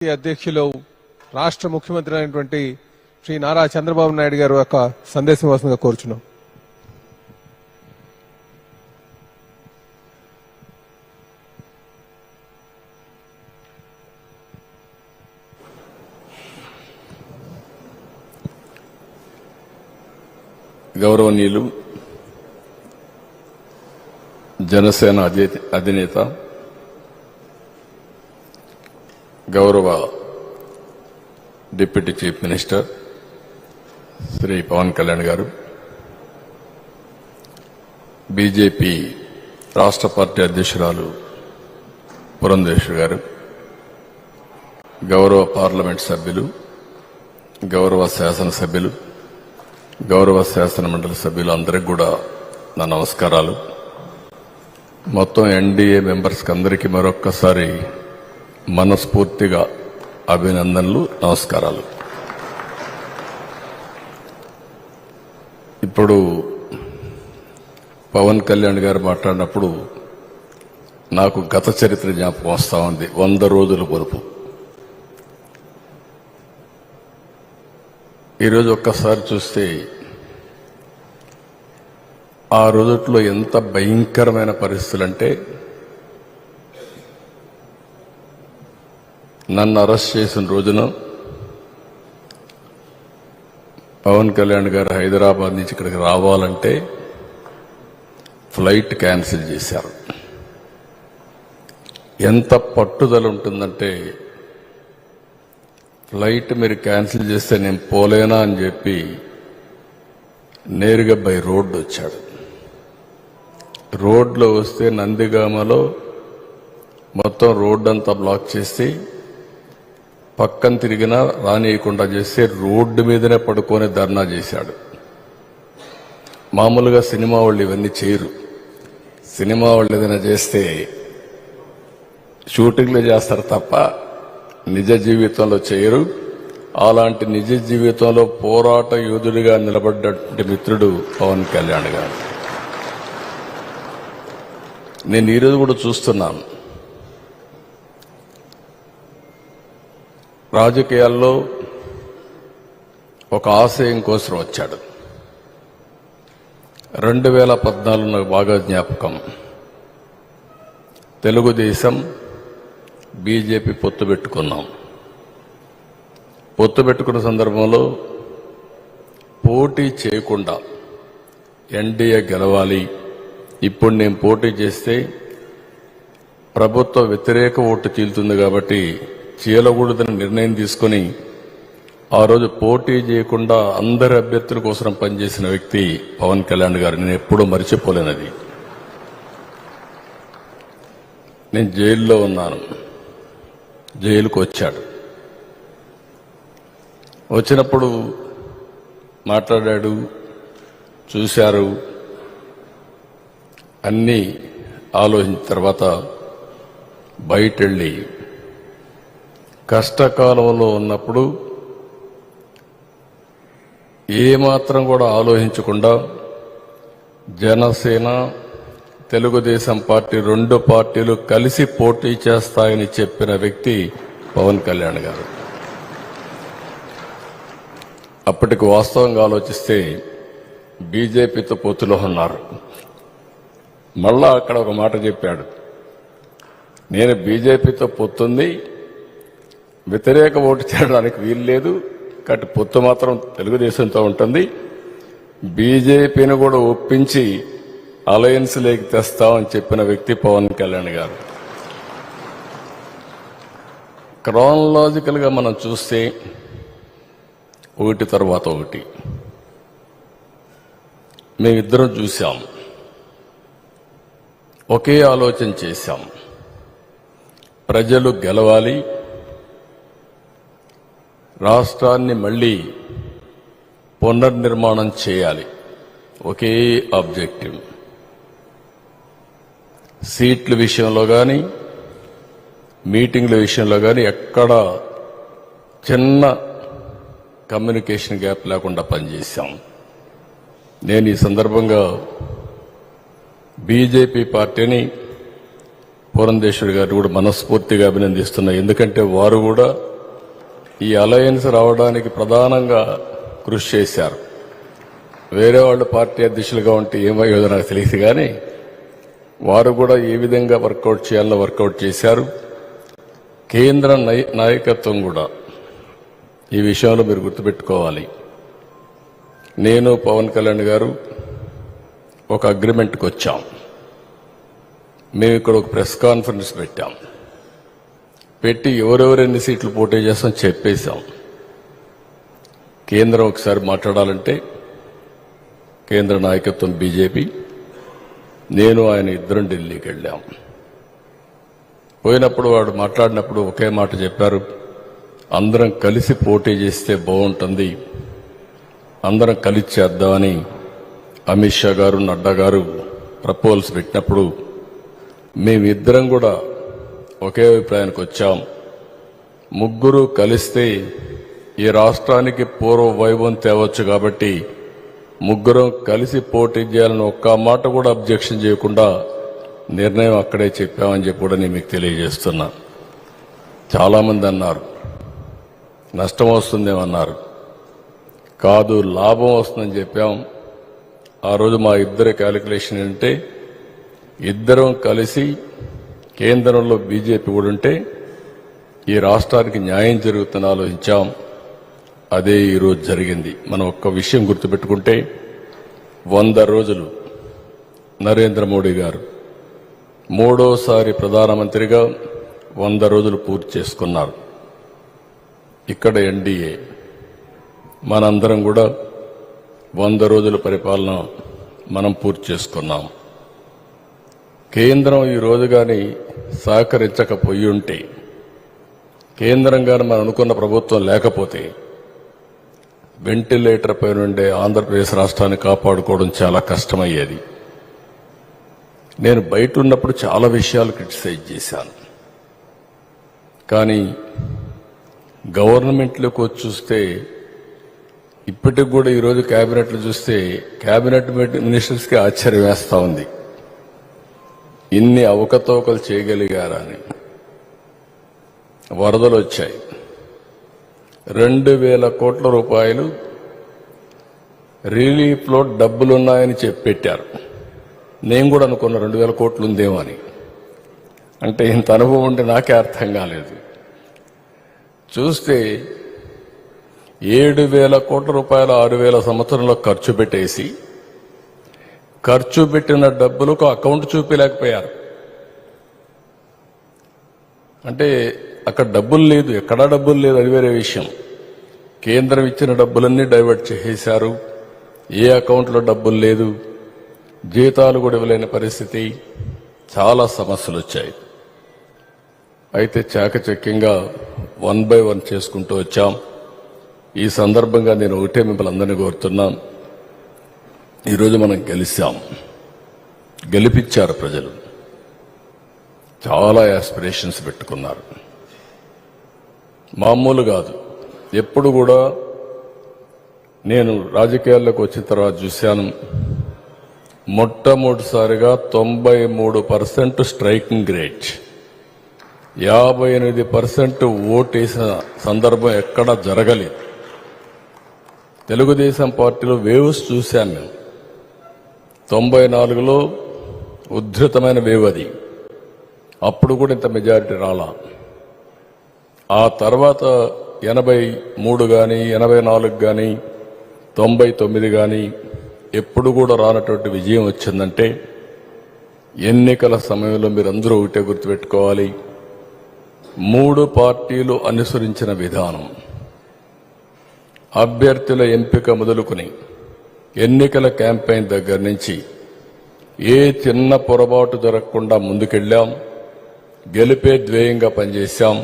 అధ్యక్షులు రాష్ట్ర ముఖ్యమంత్రి అయినటువంటి శ్రీ నారా చంద్రబాబు నాయుడు గారు యొక్క సందేశం వస్తుందిగా కోరుచున్నాం. గౌరవనీయులు జనసేన అధినేత గౌరవ deputy chief minister Shri Pawan Kalyan garu, BJP రాష్ట్ర పార్టీ అధ్యక్షురాలు పురంధేశ్వరి గారు, గౌరవ పార్లమెంట్ సభ్యులు, గౌరవ శాసనసభ్యులు, గౌరవ శాసన మండలి సభ్యులు అందరికీ కూడా నా నమస్కారాలు. మొత్తం ఎన్డీఏ మెంబర్స్ అందరికీ మరొక్కసారి మనస్ఫూర్తిగా అభినందనలు, నమస్కారాలు. ఇప్పుడు పవన్ కళ్యాణ్ గారు మాట్లాడినప్పుడు నాకు గత చరిత్ర జ్ఞాపకం వస్తా ఉంది. 100 రోజుల పొరుపు. ఈరోజు ఒక్కసారి చూస్తే ఆ రోజుల్లో ఎంత భయంకరమైన పరిస్థితులంటే, నన్ను అరెస్ట్ చేసిన రోజున పవన్ కళ్యాణ్ గారు హైదరాబాద్ నుంచి ఇక్కడికి రావాలంటే ఫ్లైట్ క్యాన్సిల్ చేశారు. ఎంత పట్టుదల ఉంటుందంటే, ఫ్లైట్ మీరు క్యాన్సిల్ చేస్తే నేను పోలేనా అని చెప్పి నేరుగా బై రోడ్డు వచ్చాడు. రోడ్లో వస్తే నందిగామలో మొత్తం రోడ్డు అంతా బ్లాక్ చేసి పక్కన తిరిగినా రానియకుండా చేస్తే రోడ్డు మీదనే పడుకొని ధర్నా చేశాడు. మామూలుగా సినిమా వాళ్ళు ఇవన్నీ చేయరు. సినిమా వాళ్ళు ఏదైనా చేస్తే షూటింగ్లో చేస్తారు తప్ప నిజ జీవితంలో చేయరు. అలాంటి నిజ జీవితంలో పోరాట యోధుడిగా నిలబడ్డటువంటి మిత్రుడు పవన్ కళ్యాణ్ గారు. నేను ఈరోజు కూడా చూస్తున్నాను, రాజకీయాల్లో ఒక ఆశయం కోసం వచ్చాడు. 2014 నాకు బాగా జ్ఞాపకం. తెలుగుదేశం బీజేపీ పొత్తు పెట్టుకున్నాం. పొత్తు పెట్టుకున్న సందర్భంలో పోటీ చేయకుండా ఎన్డీఏ గెలవాలి, ఇప్పుడు నేను పోటీ చేస్తే ప్రభుత్వ వ్యతిరేక ఓటు చీలుతుంది కాబట్టి చీలకూడదని నిర్ణయం తీసుకుని ఆ రోజు పోటీ చేయకుండా అందరి అభ్యర్థుల కోసం పనిచేసిన వ్యక్తి పవన్ కళ్యాణ్ గారు. నేను ఎప్పుడూ మర్చిపోలేనది. నేను జైల్లో ఉన్నాను. జైలుకు వచ్చాడు. వచ్చినప్పుడు మాట్లాడాడు, చూశారు. అన్నీ ఆలోచించిన తర్వాత బయటెళ్ళి కష్టకాలంలో ఉన్నప్పుడు ఏమాత్రం కూడా ఆలోచించకుండా జనసేన, తెలుగుదేశం పార్టీ 2 పార్టీలు కలిసి పోటీ చేస్తాయని చెప్పిన వ్యక్తి పవన్ కళ్యాణ్ గారు. అప్పటికి వాస్తవంగా ఆలోచిస్తే బీజేపీతో పొత్తులో ఉన్నారు. మళ్ళా అక్కడ ఒక మాట చెప్పాడు, నేను బీజేపీతో పొత్తుంది, వ్యతిరేక ఓటు చేయడానికి వీలు లేదు, కాబట్టి పొత్తు మాత్రం తెలుగుదేశంతో ఉంటుంది, బీజేపీని కూడా ఒప్పించి అలయన్స్ లేకి తెస్తామని చెప్పిన వ్యక్తి పవన్ కళ్యాణ్ గారు. క్రానలాజికల్ గా మనం చూస్తే ఒకటి తర్వాత ఒకటి మేమిద్దరం చూశాం. ఒకే ఆలోచన చేశాం, ప్రజలు గెలవాలి, రాష్ట్రాన్ని మళ్లీ పునర్నిర్మాణం చేయాలి. ఒకే ఆబ్జెక్టివ్. సీట్ల విషయంలో కానీ మీటింగ్ల విషయంలో కానీ ఎక్కడ చిన్న కమ్యూనికేషన్ గ్యాప్ లేకుండా పనిచేశాం. నేను ఈ సందర్భంగా బీజేపీ పార్టీని పురంధేశ్వరి గారు కూడా మనస్ఫూర్తిగా అభినందిస్తున్నా. ఎందుకంటే వారు కూడా ఈ అలయన్స్ రావడానికి ప్రధానంగా కృషి చేశారు. వేరే వాళ్ళు పార్టీ అధ్యక్షులుగా ఉంటే ఏమయ్యేదో నాకు తెలియదు, కానీ వారు కూడా ఏ విధంగా వర్కౌట్ చేయాలో వర్కౌట్ చేశారు. కేంద్ర నాయకత్వం కూడా ఈ విషయంలో మీరు గుర్తుపెట్టుకోవాలి. నేను పవన్ కళ్యాణ్ గారు ఒక అగ్రిమెంట్కి వచ్చాం. మేము ఇక్కడ ఒక ప్రెస్ కాన్ఫరెన్స్ పెట్టి ఎవరెవరు ఎన్ని సీట్లు పోటీ చేస్తాం చెప్పేశాం. కేంద్రం ఒకసారి మాట్లాడాలంటే కేంద్ర నాయకత్వం బీజేపీ, నేను ఆయన ఇద్దరం ఢిల్లీకి వెళ్ళాం. పోయినప్పుడు వాడు మాట్లాడినప్పుడు ఒకే మాట చెప్పారు, అందరం కలిసి పోటీ చేస్తే బాగుంటుంది, అందరం కలిసి చేద్దామని అమిత్ షా గారు, నడ్డా గారు ప్రపోజల్స్ పెట్టినప్పుడు మేమిద్దరం కూడా ఒకే అభిప్రాయానికి వచ్చాం. ముగ్గురు కలిస్తే ఈ రాష్ట్రానికి పూర్వ వైభవం తేవచ్చు, కాబట్టి ముగ్గురం కలిసి పోటీ చేయాలని ఒక్క మాట కూడా అబ్జెక్షన్ చేయకుండా నిర్ణయం అక్కడే చెప్పామని చెప్పి కూడా నేను మీకు తెలియజేస్తున్నా. చాలామంది అన్నారు నష్టం వస్తుందేమన్నారు, కాదు లాభం వస్తుందని చెప్పాం. ఆ రోజు మా ఇద్దరి క్యాలిక్యులేషన్ ఏంటంటే ఇద్దరం కలిసి కేంద్రంలో బీజేపీ కూడా ఉంటే ఈ రాష్ట్రానికి న్యాయం జరుగుతుందని ఆలోచించాం. అదే ఈరోజు జరిగింది. మనం ఒక్క విషయం గుర్తుపెట్టుకుంటే 100 రోజులు నరేంద్ర మోడీ గారు మూడోసారి ప్రధానమంత్రిగా 100 రోజులు పూర్తి చేసుకున్నారు. ఇక్కడ ఎన్డీఏ మనందరం కూడా 100 రోజుల పరిపాలన మనం పూర్తి చేసుకున్నాం. కేంద్రం ఈ రోజు కానీ సహకరించకపోయి ఉంటే, కేంద్రం కానీ మనం అనుకున్న ప్రభుత్వం లేకపోతే వెంటిలేటర్ పై నుండే ఆంధ్రప్రదేశ్ రాష్ట్రాన్ని కాపాడుకోవడం చాలా కష్టమయ్యేది. నేను బయట ఉన్నప్పుడు చాలా విషయాలు క్రిటిసైజ్ చేశాను, కానీ గవర్నమెంట్లోకి వచ్చి చూస్తే ఇప్పటికి కూడా ఈరోజు క్యాబినెట్లు చూస్తే క్యాబినెట్ మినిస్టర్స్కి ఆశ్చర్యం వేస్తూ ఉంది, ఇన్ని అవకతవకలు చేయగలిగారని. వరదలు వచ్చాయి, 2,000 కోట్ల రూపాయలు రిలీఫ్లో డబ్బులున్నాయని చెప్పి పెట్టారు. నేను కూడా అనుకున్నా 2,000 కోట్లు ఉందేమో అని. అంటే ఇంత అనుభవం ఉంటే నాకే అర్థం కాలేదు. చూస్తే 7,000 కోట్ల రూపాయలు 6,000 సంవత్సరంలో ఖర్చు పెట్టేసి ఖర్చు పెట్టిన డబ్బులకు అకౌంట్ చూపించలేకపోయారు. అంటే అక్కడ డబ్బులు లేదు, ఎక్కడా డబ్బులు లేదు, అది వేరే విషయం. కేంద్రం ఇచ్చిన డబ్బులన్నీ డైవర్ట్ చేసేశారు, ఏ అకౌంట్లో డబ్బులు లేదు, జీతాలు కూడా ఇవ్వలేని పరిస్థితి, చాలా సమస్యలు వచ్చాయి. అయితే చాకచక్యంగా 1 by 1 చేసుకుంటూ వచ్చాం. ఈ సందర్భంగా నేను ఒకటే మిమ్మల్ని అందరినీ కోరుతున్నాం, ఈరోజు మనం గెలిచాం, గెలిపించారు ప్రజలు. చాలా యాస్పిరేషన్స్ పెట్టుకున్నారు, మామూలు కాదు. ఎప్పుడు కూడా నేను రాజకీయాల్లోకి వచ్చిన తర్వాత చూశాను, మొట్టమొదటిసారిగా 93% స్ట్రైకింగ్ రేట్, 58% ఓటేసిన సందర్భం ఎక్కడా జరగలేదు. తెలుగుదేశం పార్టీలో వేవ్స్ చూశాం మేము. 94లో ఉద్ధృతమైన వేవ్ అది, అప్పుడు కూడా ఇంత మెజారిటీ రాలా. ఆ తర్వాత 83 కానీ 84 కానీ 99 కానీ ఎప్పుడు కూడా రానటువంటి విజయం వచ్చిందంటే, ఎన్నికల సమయంలో మీరందరూ ఒకటే గుర్తుపెట్టుకోవాలి, 3 పార్టీలు అనుసరించిన విధానం, అభ్యర్థుల ఎంపిక మొదలుకొని ఎన్నికల క్యాంపెయిన్ దగ్గర నుంచి ఏ చిన్న పొరపాటు జరగకుండా ముందుకెళ్లాం, గెలిపే ధ్యేయంగా పనిచేశాం.